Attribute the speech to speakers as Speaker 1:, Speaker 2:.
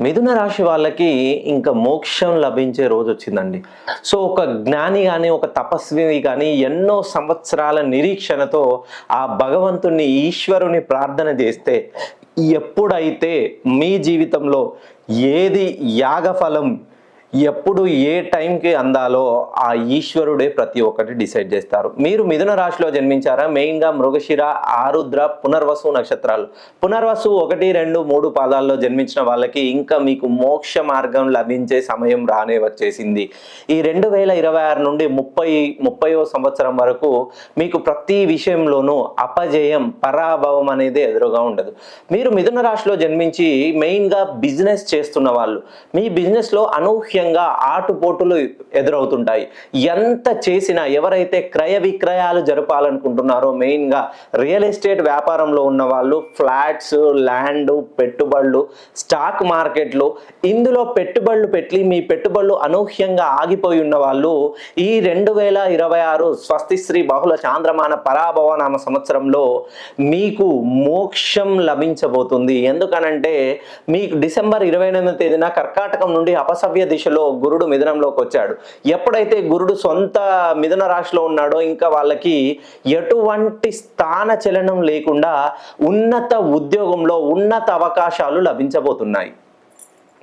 Speaker 1: మిథున రాశి వాళ్ళకి ఇంకా మోక్షం లభించే రోజు వచ్చిందండి. సో ఒక జ్ఞాని కానీ ఒక తపస్వి కానీ ఎన్నో సంవత్సరాల నిరీక్షణతో ఆ భగవంతుని ఈశ్వరుని ప్రార్థన చేస్తే ఎప్పుడైతే మీ జీవితంలో ఏది యాగఫలం ఎప్పుడు ఏ టైంకి అందాలో ఆ ఈశ్వరుడే ప్రతి ఒక్కటి డిసైడ్ చేస్తారు. మీరు మిథున రాశిలో జన్మించారా? మెయిన్గా మృగశిర, ఆరుద్ర, పునర్వసు నక్షత్రాలు. పునర్వసు 1, 2, 3 పాదాల్లో జన్మించిన వాళ్ళకి ఇంకా మీకు మోక్ష మార్గం లభించే సమయం రానే వచ్చేసింది. ఈ 2026 నుండి 30వ సంవత్సరం వరకు మీకు ప్రతి విషయంలోనూ అపజయం, పరాభవం అనేది ఎదురుగా ఉండదు. మీరు మిథున రాశిలో జన్మించి మెయిన్గా బిజినెస్ చేస్తున్న వాళ్ళు, మీ బిజినెస్లో అనూహ్య ఆటుపోటులు ఎదురవుతుంటాయి. ఎంత చేసినా ఎవరైతే క్రయ విక్రయాలు జరపాలనుకుంటున్నారో, మెయిన్గా రియల్ ఎస్టేట్ వ్యాపారంలో ఉన్న వాళ్ళు, ఫ్లాట్స్, ల్యాండ్, పెట్టుబడులు, స్టాక్ మార్కెట్లు, ఇందులో పెట్టుబడులు పెట్టి మీ పెట్టుబడులు అనూహ్యంగా ఆగిపోయి ఉన్న వాళ్ళు ఈ 2026 స్వస్తిశ్రీ బహుళ చాంద్రమాన పరాభవనామ సంవత్సరంలో మీకు మోక్షం లభించబోతుంది. ఎందుకనంటే మీకు డిసెంబర్ 28వ తేదీన కర్కాటకం నుండి అపసవ్య దిశలో గురుడు మిథునంలోకి వచ్చాడు. ఎప్పుడైతే గురుడు సొంత మిథున రాశిలో ఉన్నాడో ఇంకా వాళ్ళకి ఎటువంటి స్థాన చలనం లేకుండా ఉన్నత ఉద్యోగంలో ఉన్నత అవకాశాలు లభించబోతున్నాయి.